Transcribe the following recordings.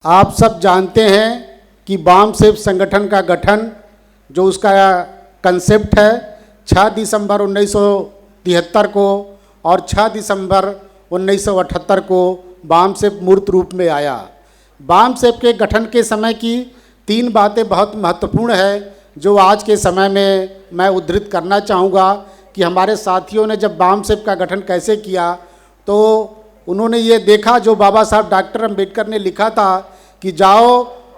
आप सब जानते हैं कि बामसेफ संगठन का गठन जो उसका कंसेप्ट है 6 दिसंबर 1973 को और 6 दिसंबर 1978 को बामसेफ मूर्त रूप में आया। बामसेफ के गठन के समय की 3 बातें बहुत महत्वपूर्ण है जो आज के समय में मैं उद्धृत करना चाहूँगा कि हमारे साथियों ने जब बामसेफ का गठन कैसे किया तो उन्होंने ये देखा जो बाबा साहब डॉक्टर अम्बेडकर ने लिखा था कि जाओ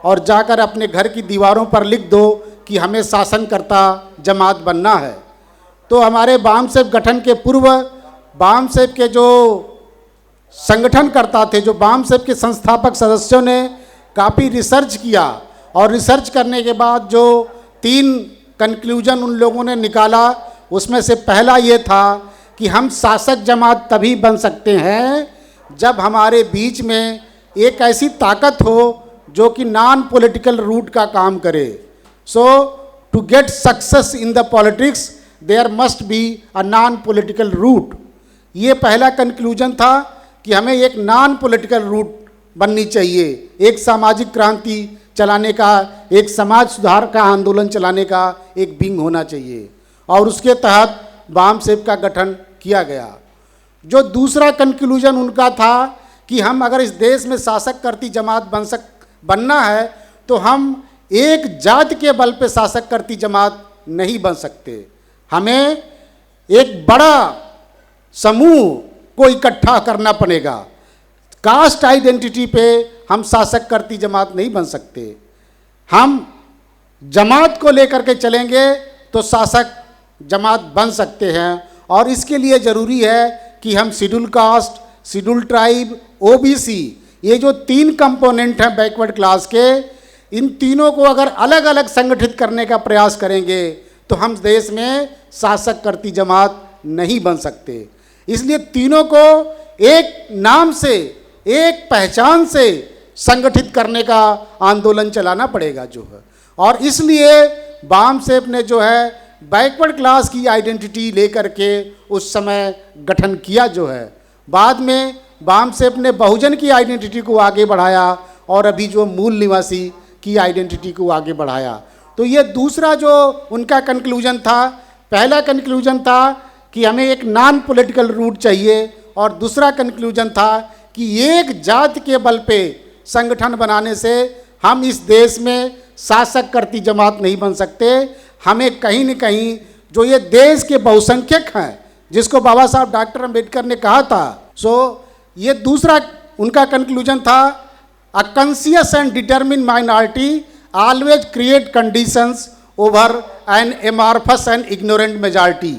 और जाकर अपने घर की दीवारों पर लिख दो कि हमें शासनकर्ता जमात बनना है। तो हमारे बामसेफ गठन के पूर्व बामसेफ के जो संगठनकर्ता थे, जो बामसेफ के संस्थापक सदस्यों ने काफ़ी रिसर्च किया और रिसर्च करने के बाद जो 3 कंक्लूजन उन लोगों ने निकाला, उसमें से पहला ये था कि हम शासक जमात तभी बन सकते हैं जब हमारे बीच में एक ऐसी ताकत हो जो कि नॉन पॉलिटिकल रूट का काम करे। So to get success in the politics there must be a non political root. ये पहला कंक्लूजन था कि हमें एक नॉन पॉलिटिकल रूट बननी चाहिए, एक सामाजिक क्रांति चलाने का, एक समाज सुधार का आंदोलन चलाने का एक विंग होना चाहिए और उसके तहत बामसेफ का गठन किया गया। जो दूसरा कंक्लूजन उनका था कि हम अगर इस देश में शासक करती जमात बनना है तो हम एक जाति के बल पे शासक करती जमात नहीं बन सकते, हमें एक बड़ा समूह को इकट्ठा करना पड़ेगा। कास्ट आइडेंटिटी पे हम शासक करती जमात नहीं बन सकते, हम जमात को लेकर के चलेंगे तो शासक जमात बन सकते हैं। और इसके लिए ज़रूरी है कि हम schedule caste, schedule tribe, OBC, ये जो 3 कंपोनेंट हैं बैकवर्ड क्लास के, इन तीनों को अगर अलग अलग संगठित करने का प्रयास करेंगे तो हम देश में शासक करती जमात नहीं बन सकते। इसलिए तीनों को एक नाम से, एक पहचान से संगठित करने का आंदोलन चलाना पड़ेगा जो है। और इसलिए बामसेफ ने जो है बैकवर्ड क्लास की आइडेंटिटी लेकर के उस समय गठन किया जो है। बाद में बामसेफ ने बहुजन की आइडेंटिटी को आगे बढ़ाया और अभी जो मूल निवासी की आइडेंटिटी को आगे बढ़ाया। तो ये दूसरा जो उनका कंक्लूजन था, पहला कंक्लूजन था कि हमें एक नॉन पॉलिटिकल रूट चाहिए और दूसरा कंक्लूजन था कि एक जाति के बल पे संगठन बनाने से हम इस देश में शासक करती जमात नहीं बन सकते। हमें कहीं न कहीं जो ये देश के बहुसंख्यक हैं जिसको बाबा साहब डॉक्टर अम्बेडकर ने कहा था, सो ये दूसरा उनका कंक्लूजन था, a conscious and determined minority always create conditions over an amorphous and ignorant majority.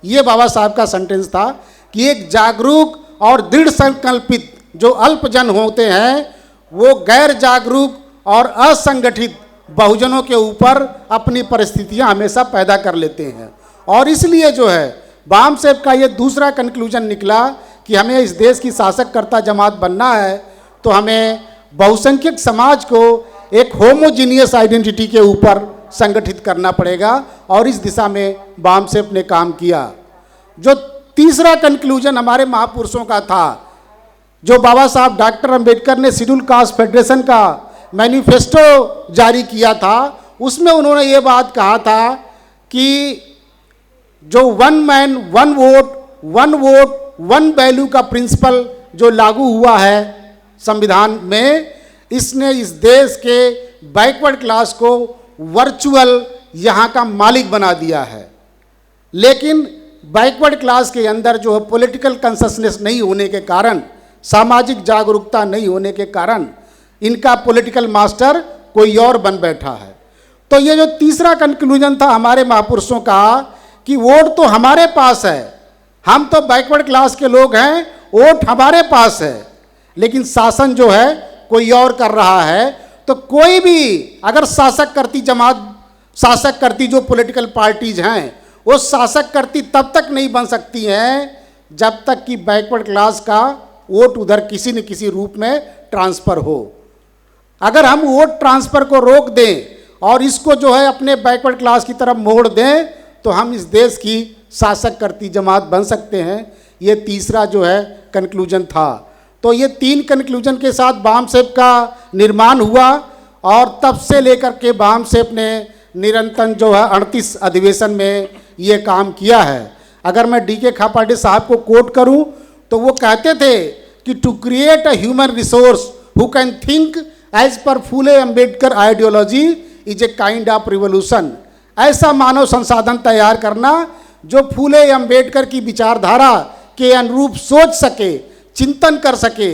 ये बाबा साहब का सेंटेंस था कि एक जागरूक और दृढ़ संकल्पित जो अल्पजन होते हैं वो गैर जागरूक और असंगठित बहुजनों के ऊपर अपनी परिस्थितियां हमेशा पैदा कर लेते हैं। और इसलिए जो है बामसेफ का ये दूसरा कंक्लूजन निकला कि हमें इस देश की शासककर्ता जमात बनना है तो हमें बहुसंख्यक समाज को एक होमोजीनियस आइडेंटिटी के ऊपर संगठित करना पड़ेगा और इस दिशा में बामसेफ ने काम किया। जो तीसरा कंक्लूजन हमारे महापुरुषों का था, जो बाबा साहब डॉक्टर अम्बेडकर ने शेड्यूल कास्ट फेडरेशन का मैनिफेस्टो जारी किया था, उसमें उन्होंने ये बात कहा था कि जो 1 मैन 1 वोट 1 वोट 1 वैल्यू का प्रिंसिपल जो लागू हुआ है संविधान में, इसने इस देश के बैकवर्ड क्लास को वर्चुअल यहाँ का मालिक बना दिया है। लेकिन बैकवर्ड क्लास के अंदर जो है पॉलिटिकल कंससनेस नहीं होने के कारण, सामाजिक जागरूकता नहीं होने के कारण इनका पॉलिटिकल मास्टर कोई और बन बैठा है। तो ये जो तीसरा कंक्लूजन था हमारे महापुरुषों का कि वोट तो हमारे पास है, हम तो बैकवर्ड क्लास के लोग हैं, वोट हमारे पास है, लेकिन शासन जो है कोई और कर रहा है। तो कोई भी अगर शासक करती जमात, शासक करती जो पॉलिटिकल पार्टीज हैं, वो शासक करती तब तक नहीं बन सकती हैं जब तक कि बैकवर्ड क्लास का वोट उधर किसी न किसी रूप में ट्रांसफ़र हो। अगर हम वोट ट्रांसफ़र को रोक दें और इसको जो है अपने बैकवर्ड क्लास की तरफ मोड़ दें तो हम इस देश की शासक करती जमात बन सकते हैं। ये तीसरा जो है कंक्लूजन था। तो ये 3 कंक्लूजन के साथ बामसेप का निर्माण हुआ और तब से लेकर के बामसेप ने निरंतर जो है 38 अधिवेशन में ये काम किया है। अगर मैं डी के खापाटे साहब को कोट करूं तो वो कहते थे कि to create a human resource who can think as per Phule Ambedkar ideology is a kind of revolution. ऐसा मानव संसाधन तैयार करना जो फूले अम्बेडकर की विचारधारा के अनुरूप सोच सके, चिंतन कर सके,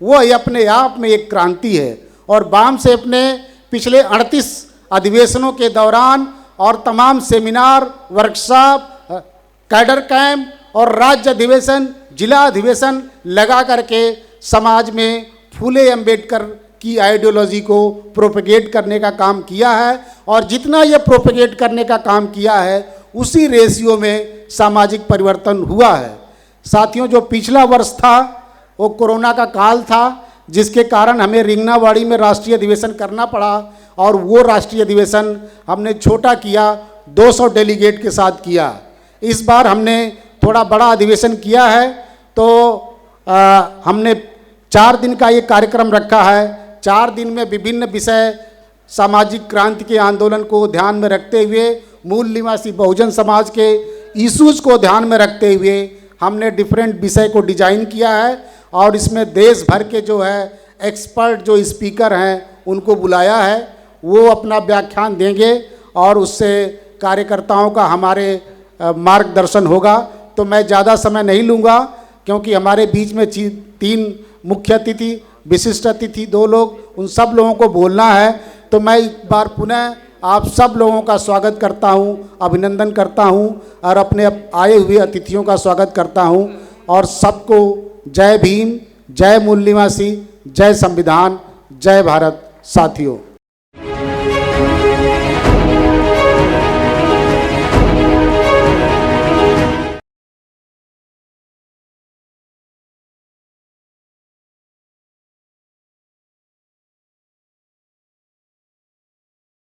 वो अपने आप में एक क्रांति है। और बामसेप ने पिछले 38 अधिवेशनों के दौरान और तमाम सेमिनार, वर्कशॉप, कैडर कैंप और राज्य अधिवेशन, जिला अधिवेशन लगा करके समाज में फूले अम्बेडकर की आइडियोलॉजी को प्रोपेगेट करने का काम किया है। और जितना ये प्रोपेगेट करने का काम किया है उसी रेशियो में सामाजिक परिवर्तन हुआ है। साथियों, जो पिछला वर्ष था वो कोरोना का काल था, जिसके कारण हमें रिंगनावाड़ी में राष्ट्रीय अधिवेशन करना पड़ा और वो राष्ट्रीय अधिवेशन हमने छोटा किया, 200 डेलीगेट के साथ किया। इस बार हमने थोड़ा बड़ा अधिवेशन किया है, तो हमने 4 दिन का ये कार्यक्रम रखा है। 4 दिन में विभिन्न विषय सामाजिक क्रांति के आंदोलन को ध्यान में रखते हुए, मूल निवासी बहुजन समाज के इश्यूज़ को ध्यान में रखते हुए हमने डिफरेंट विषय को डिजाइन किया है और इसमें देश भर के जो है एक्सपर्ट जो स्पीकर हैं उनको बुलाया है। वो अपना व्याख्यान देंगे और उससे कार्यकर्ताओं का हमारे मार्गदर्शन होगा। तो मैं ज़्यादा समय नहीं लूँगा क्योंकि हमारे बीच में 3 मुख्य अतिथि, विशिष्ट अतिथि 2 लोग, उन सब लोगों को बोलना है। तो मैं एक बार पुनः आप सब लोगों का स्वागत करता हूं, अभिनंदन करता हूं और अपने आए हुए अतिथियों का स्वागत करता हूं। और सबको जय भीम, जय मूल निवासी, जय संविधान, जय भारत। साथियों।